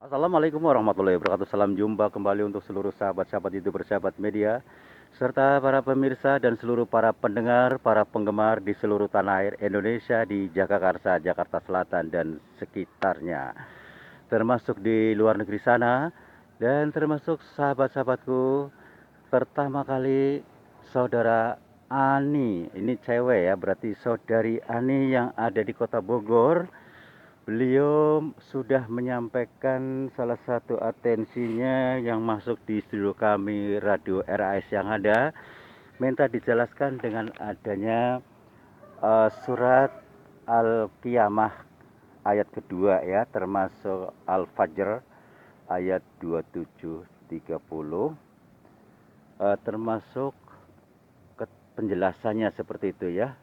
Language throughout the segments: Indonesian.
Assalamualaikum warahmatullahi wabarakatuh. Salam jumpa kembali untuk seluruh sahabat-sahabat YouTuber, sahabat media, serta para pemirsa dan seluruh para pendengar, para penggemar di seluruh tanah air Indonesia, di Jagakarsa, Jakarta Selatan dan sekitarnya, termasuk di luar negeri sana, dan termasuk sahabat-sahabatku. Pertama kali saudara Ani, ini cewek ya, berarti saudari Ani yang ada di kota Bogor. Beliau sudah menyampaikan salah satu atensinya yang masuk di studio kami Radio RAS yang ada, minta dijelaskan dengan adanya surat Al-Qiyamah ayat kedua ya, termasuk Al-Fajr ayat 27-30, termasuk penjelasannya seperti itu ya.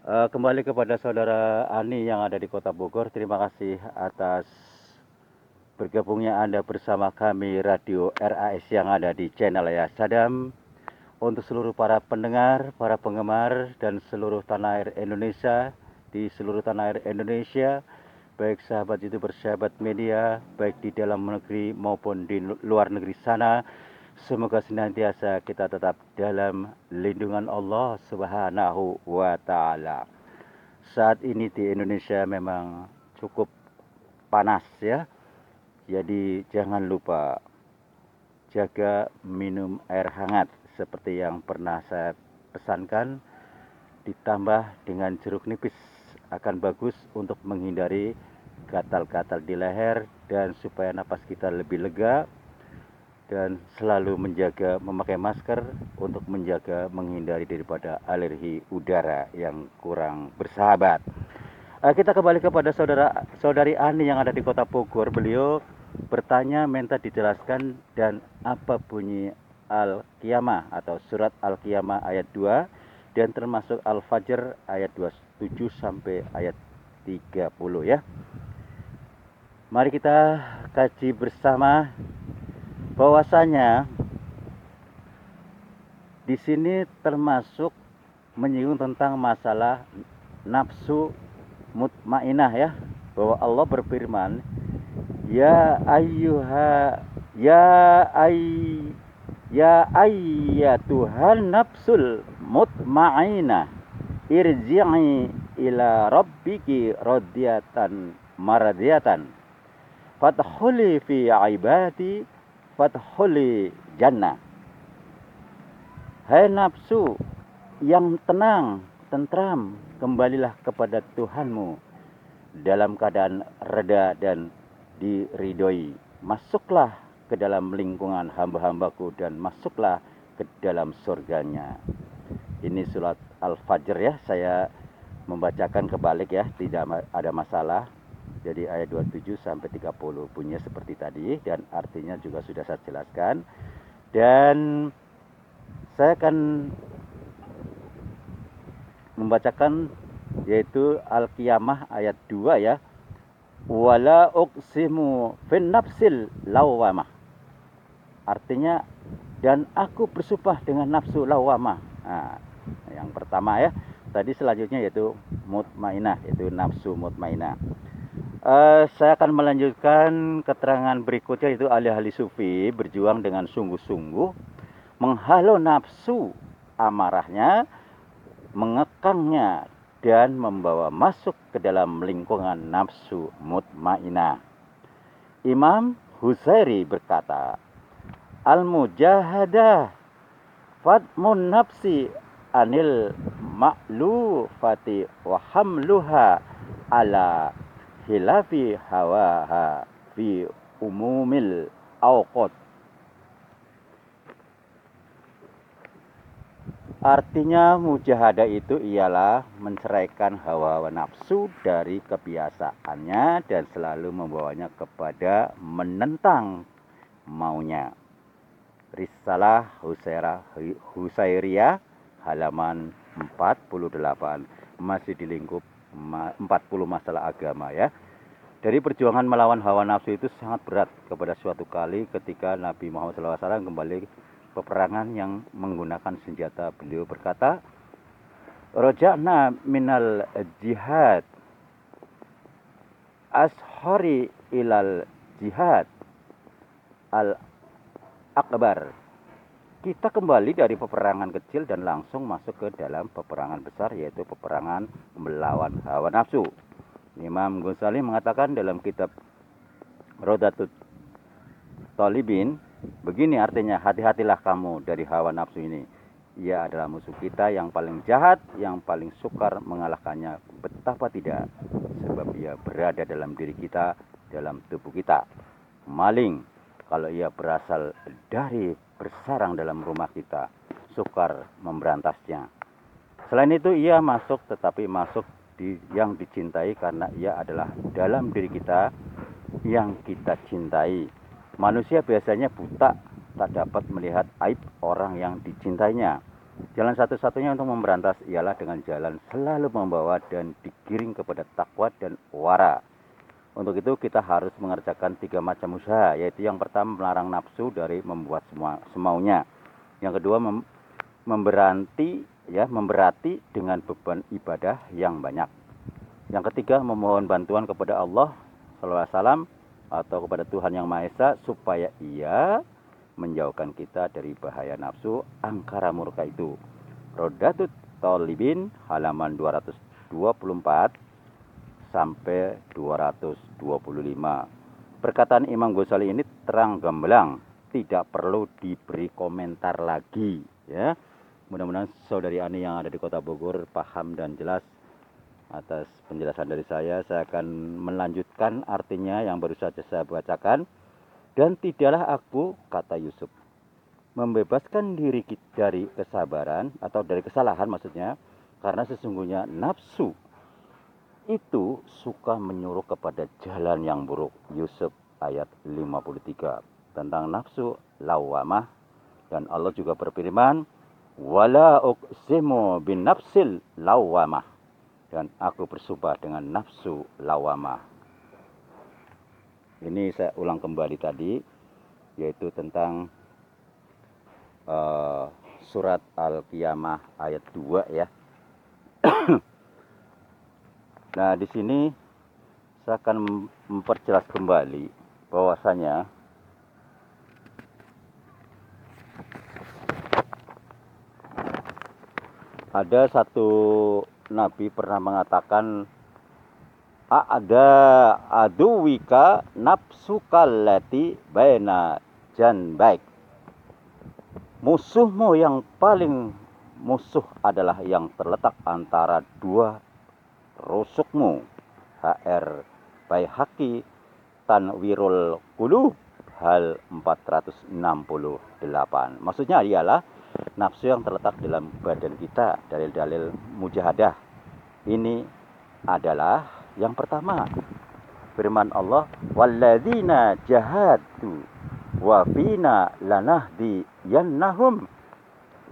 Kembali kepada saudara Ani yang ada di kota Bogor, terima kasih atas bergabungnya Anda bersama kami Radio RAS yang ada di channel ya Sadam. Untuk seluruh para pendengar, para penggemar, dan seluruh tanah air Indonesia, di seluruh tanah air Indonesia, baik sahabat YouTuber, sahabat media, baik di dalam negeri maupun di luar negeri sana, semoga senantiasa kita tetap dalam lindungan Allah Subhanahu wa Ta'ala. Saat ini di Indonesia memang cukup panas ya, jadi jangan lupa jaga minum air hangat seperti yang pernah saya pesankan, ditambah dengan jeruk nipis akan bagus untuk menghindari gatal-gatal di leher dan supaya napas kita lebih lega, dan selalu menjaga memakai masker untuk menjaga menghindari daripada alergi udara yang kurang bersahabat. Kita kembali kepada saudari Ani yang ada di kota Bogor. Beliau bertanya, minta dijelaskan dan apa bunyi Al-Qiyamah atau surat Al-Qiyamah ayat 2 dan termasuk Al-Fajr ayat 27 sampai ayat 30 ya. Mari kita kaji bersama bahwasanya di sini termasuk menyinggung tentang masalah nafsu mutmainah ya, bahwa Allah berfirman, ya ayyuha ya ay ya ayyatuhan nafsul mutmainah irji'i ila rabbiki radiyatan maradiyatan fadkhuli fi ibadi fadkhuli jannah. Hai nafsu yang tenang, tentram, kembalilah kepada Tuhanmu dalam keadaan reda dan diridhoi. Masuklah ke dalam lingkungan hamba-hambaku dan masuklah ke dalam surganya. Ini surat Al-Fajr ya, saya membacakan kebalik ya, tidak ada masalah. Jadi ayat 27 sampai 30 bunyinya seperti tadi dan artinya juga sudah saya jelaskan. Dan saya akan membacakan yaitu Al-Qiyamah ayat 2 ya. Wala uqsimu fin nafsil lawamah. Artinya dan aku bersumpah dengan nafsu lawamah. Nah, yang pertama ya. Tadi selanjutnya yaitu mutmainah, yaitu nafsu mutmainah. Saya akan melanjutkan keterangan berikutnya, yaitu ahli-ahli sufi berjuang dengan sungguh-sungguh menghalau nafsu amarahnya, mengekangnya dan membawa masuk ke dalam lingkungan nafsu mutmainah. Imam Husairi berkata, al-mujahadah fatmun nafsi anil ma'lufati wa hamluha ala hilafi hawaha fi umumil awqat. Artinya mujahadah itu ialah menceraikan hawa nafsu dari kebiasaannya dan selalu membawanya kepada menentang maunya. Risalah Husairiyah halaman 48, masih di lingkup 40 masalah agama ya. Dari perjuangan melawan hawa nafsu itu sangat berat kepada suatu kali ketika Nabi Muhammad SAW kembali peperangan yang menggunakan senjata. Beliau berkata, roja'na minal jihad ashari ilal jihad al-akbar. Kita kembali dari peperangan kecil dan langsung masuk ke dalam peperangan besar, yaitu peperangan melawan hawa nafsu. Imam Ghazali mengatakan dalam kitab Rodatut Talibin, begini artinya, hati-hatilah kamu dari hawa nafsu ini. Ia adalah musuh kita yang paling jahat, yang paling sukar mengalahkannya. Betapa tidak, sebab ia berada dalam diri kita, dalam tubuh kita. Maling, kalau ia berasal dari bersarang dalam rumah kita, sukar memberantasnya. Selain itu, ia masuk, tetapi masuk yang dicintai karena ia adalah dalam diri kita yang kita cintai. Manusia biasanya buta, tak dapat melihat aib orang yang dicintainya. Jalan satu-satunya untuk memberantas ialah dengan jalan selalu membawa dan digiring kepada takwa dan wara. Untuk itu kita harus mengerjakan 3 macam usaha, yaitu yang pertama melarang nafsu dari membuat semaunya. Yang kedua memberati dengan beban ibadah yang banyak. Yang ketiga memohon bantuan kepada Allah SAW atau kepada Tuhan Yang Maha Esa supaya ia menjauhkan kita dari bahaya nafsu angkara murka itu. Rodatut Talibin halaman 224 sampai 225. Perkataan Imam Ghazali ini terang gamblang, tidak perlu diberi komentar lagi, ya. Mudah-mudahan saudari Ani yang ada di Kota Bogor paham dan jelas atas penjelasan dari saya. Saya akan melanjutkan artinya yang baru saja saya bacakan. Dan tidaklah aku, kata Yusuf, membebaskan diri dari kesabaran atau dari kesalahan maksudnya, karena sesungguhnya nafsu itu suka menyuruh kepada jalan yang buruk. Yusuf ayat 53 tentang nafsu lawamah. Dan Allah juga berfirman, wala uqsimu bin nafsil lawamah, dan aku bersumpah dengan nafsu lawamah. Ini saya ulang kembali tadi, yaitu tentang surat Al-Qiyamah ayat 2 ya. Nah, di sini saya akan memperjelas kembali bahwasanya ada satu nabi pernah mengatakan, ada aduwika nafsukallati baina janbaik. Musuhmu yang paling musuh adalah yang terletak antara dua rusukmu. HR Baihaqi Tanwirul Qulub hal 468. Maksudnya ialah nafsu yang terletak dalam badan kita. Dalil-dalil mujahadah ini adalah yang pertama, firman Allah, walladzina jahadu wa fina lanahdiyannahum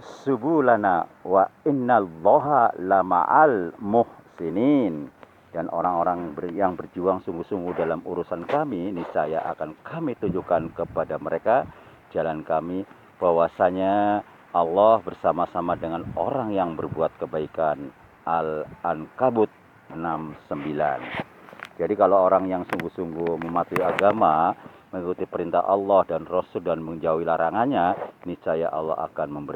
subulana wa innallaha lama'al muhsinin. Dan orang-orang yang berjuang sungguh-sungguh dalam urusan kami, niscaya akan kami tunjukkan kepada mereka jalan kami, bahwasanya Allah bersama-sama dengan orang yang berbuat kebaikan. Al-Ankabut 69. Jadi kalau orang yang sungguh-sungguh mematuhi agama, mengikuti perintah Allah dan Rasul dan menjauhi larangannya, niscaya Allah akan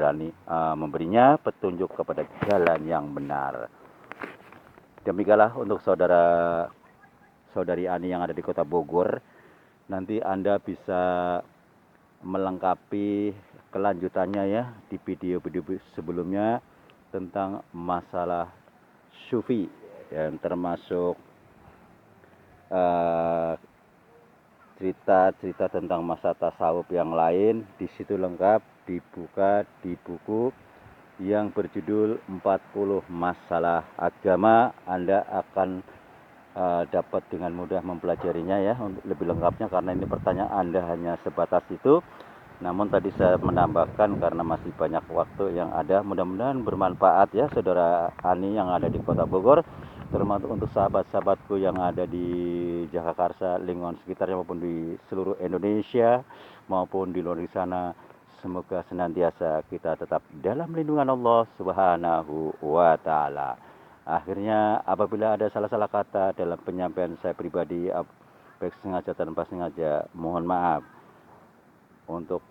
memberinya petunjuk kepada jalan yang benar. Demikianlah untuk saudari Ani yang ada di Kota Bogor. Nanti Anda bisa melengkapi kelanjutannya ya di video-video sebelumnya tentang masalah sufi, dan termasuk cerita-cerita tentang masa tasawuf yang lain. Di situ lengkap dibuka di buku yang berjudul 40 Masalah Agama. Anda akan dapat dengan mudah mempelajarinya ya. Untuk lebih lengkapnya, karena ini pertanyaan Anda hanya sebatas itu. Namun tadi saya menambahkan karena masih banyak waktu yang ada. Mudah-mudahan bermanfaat ya saudara Ani yang ada di Kota Bogor, termasuk untuk sahabat-sahabatku yang ada di Jakarta, lingkungan sekitarnya, maupun di seluruh Indonesia maupun di luar di sana. Semoga senantiasa kita tetap dalam lindungan Allah Subhanahu wa Ta'ala. Akhirnya, apabila ada salah-salah kata dalam penyampaian saya pribadi, baik sengaja tanpa sengaja, mohon maaf. Untuk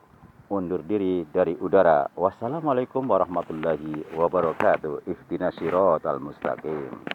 undur diri dari udara. Wassalamualaikum warahmatullahi wabarakatuh. Ihdinas siratal mustaqim.